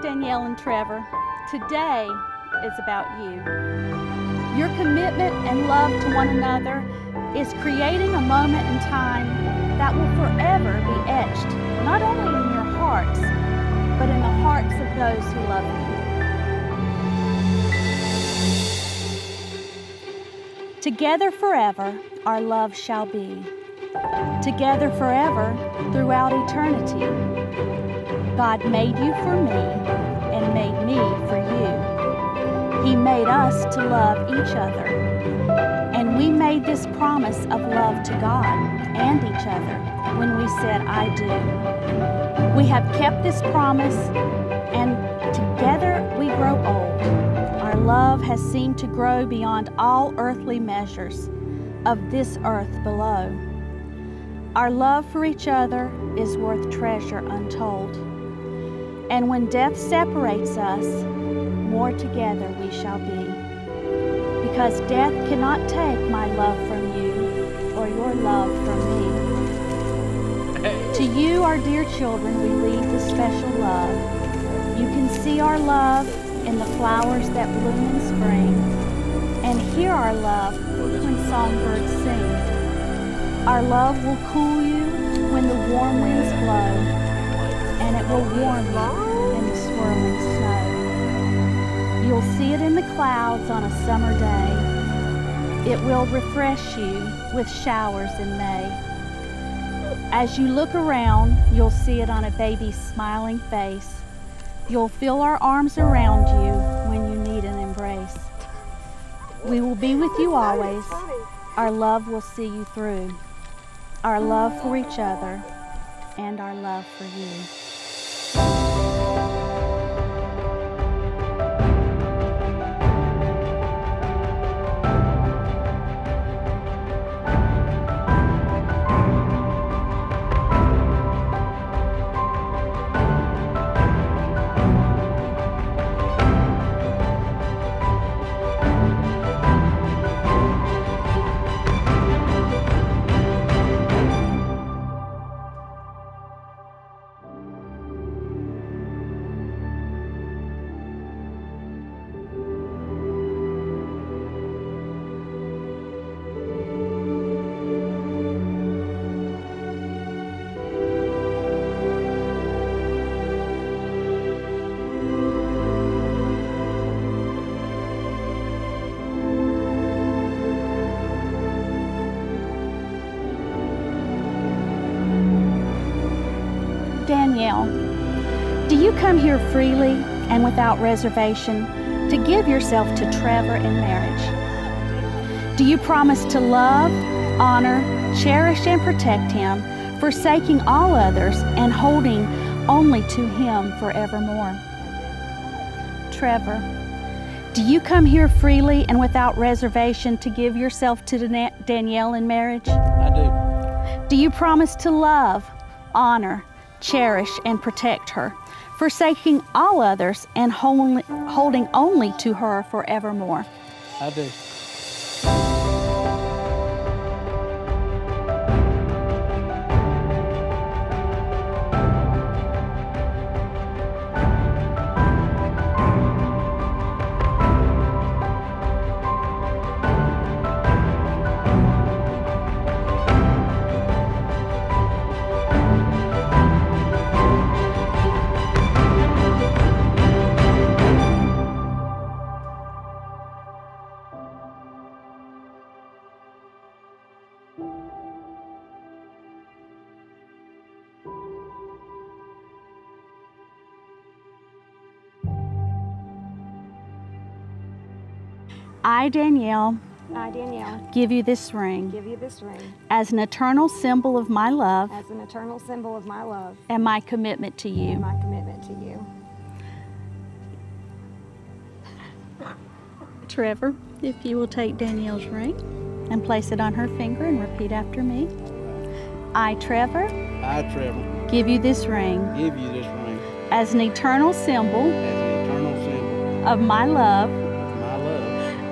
Danielle and Trevor. Today is about you. Your commitment and love to one another is creating a moment in time that will forever be etched, not only in your hearts, but in the hearts of those who love you. Together forever, our love shall be. Together forever, throughout eternity. God made you for me and made me for you. He made us to love each other. And we made this promise of love to God and each other when we said, I do. We have kept this promise, and together we grow old. Our love has seemed to grow beyond all earthly measures of this earth below. Our love for each other is worth treasure untold. And when death separates us, more together we shall be. Because death cannot take my love from you or your love from me. To you, our dear children, we leave this special love. You can see our love in the flowers that bloom in spring, and hear our love when songbirds sing. Our love will cool you when the warm winds blow, and it will warm you in the swirling snow. You'll see it in the clouds on a summer day. It will refresh you with showers in May. As you look around, you'll see it on a baby's smiling face. You'll feel our arms around you when you need an embrace. We will be with you always. Our love will see you through. Our love for each other and our love for you. Danielle, do you come here freely and without reservation to give yourself to Trevor in marriage? Do you promise to love, honor, cherish, and protect him, forsaking all others and holding only to him forevermore? Trevor, do you come here freely and without reservation to give yourself to Danielle in marriage? I do. Do you promise to love, honor, cherish, and protect her, forsaking all others and holding only to her forevermore? I do. I, Danielle, give you this ring as an eternal symbol of my love and my commitment to you. Trevor, if you will take Danielle's ring and place it on her finger and repeat after me. I, Trevor, give you this ring as an eternal symbol of my love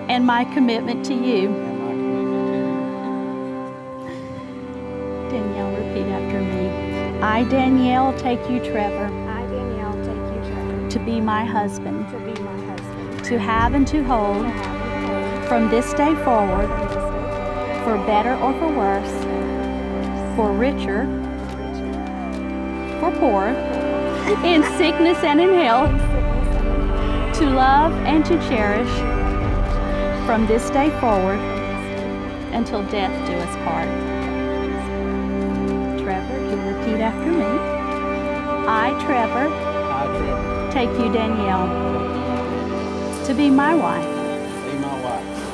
and my commitment to you. Danielle, repeat after me. I, Danielle, take you, Trevor, to be my husband, to be my husband, to have and to hold, to have and hold, from this day forward, from this day forward, for better or for worse, for richer, for poor, in sickness and in health, to love and to cherish, from this day forward, until death do us part. Trevor, you repeat after me. I, Trevor, take you, Danielle, to be my wife,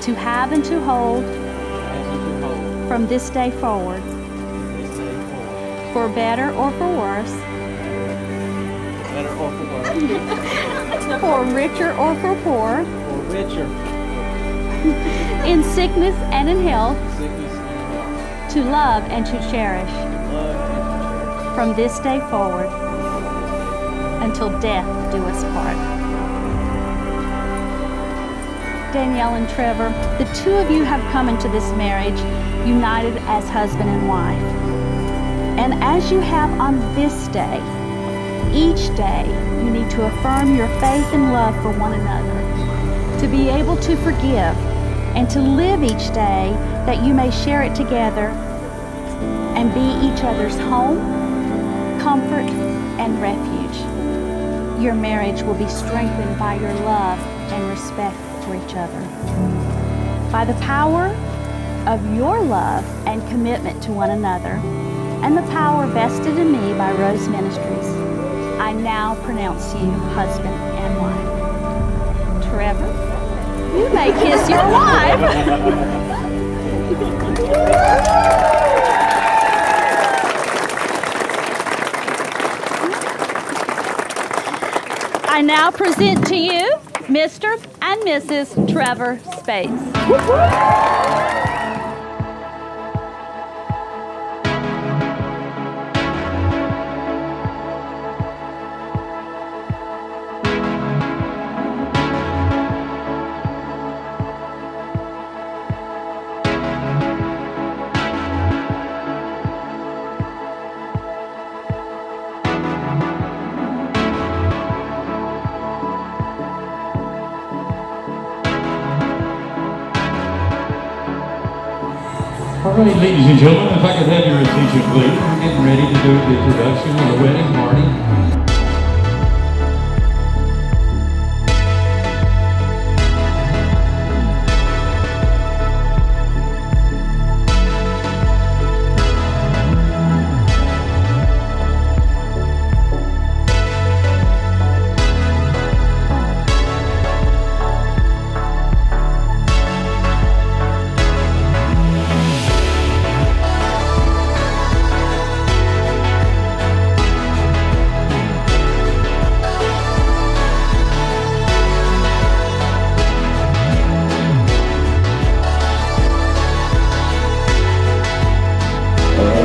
to have and to hold, from this day forward, for better or for worse, for richer or for poor, in sickness and in health, to love and to cherish, from this day forward, until death do us part. Danielle and Trevor, the two of you have come into this marriage united as husband and wife. And as you have on this day, each day you need to affirm your faith and love for one another, to be able to forgive, and to live each day that you may share it together and be each other's home, comfort, and refuge. Your marriage will be strengthened by your love and respect for each other. By the power of your love and commitment to one another, and the power vested in me by Rose Ministries, I now pronounce you husband and wife. Trevor, you may kiss your wife. I now present to you Mr. and Mrs. Trevor Spates. All right, ladies and gentlemen, if I could have your attention, please. We're getting ready to do the introduction of the wedding party.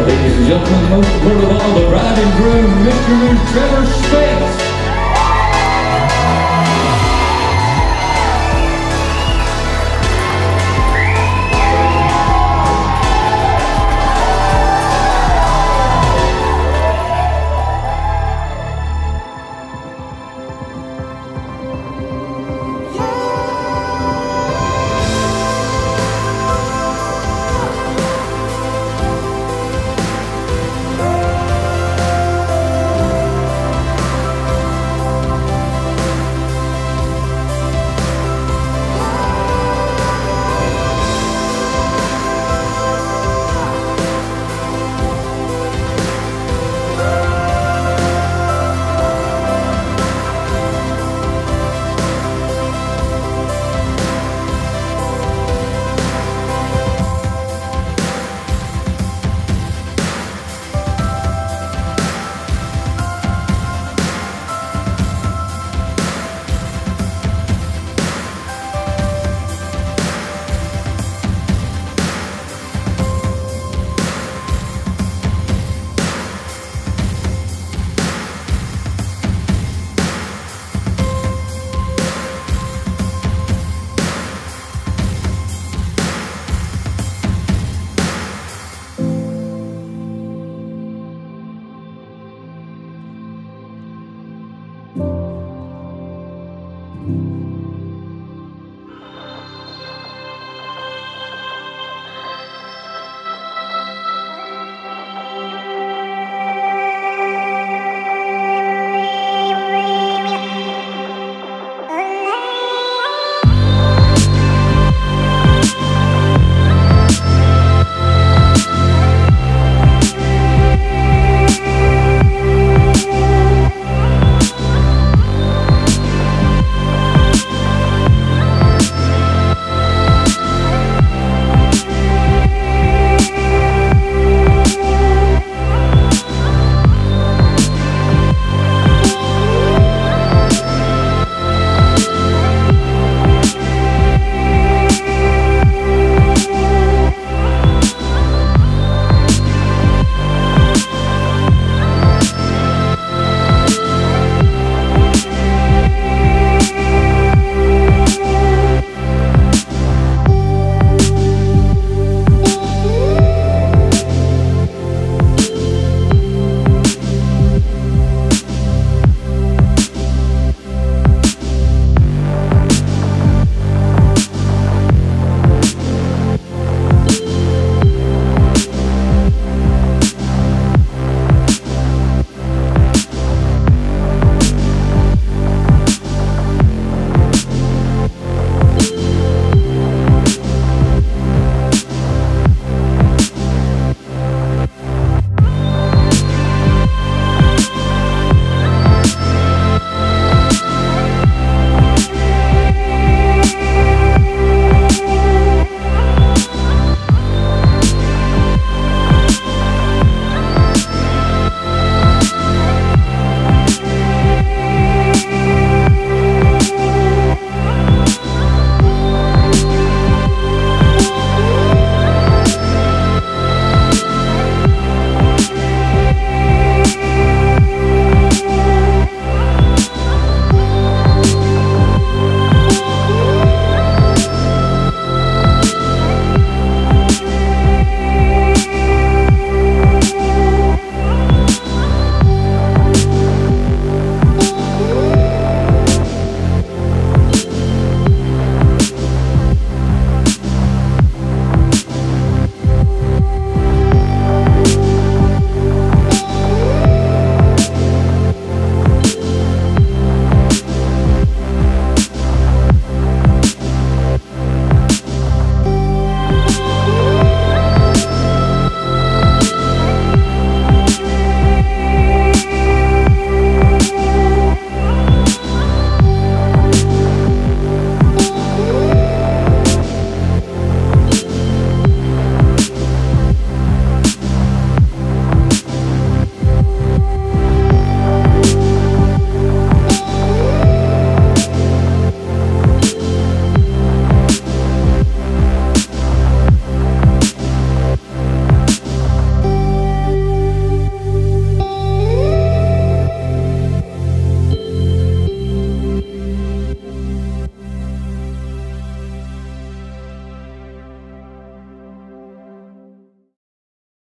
Ladies and gentlemen, most of all, the bride and groom, Mr. and Trevor Spates.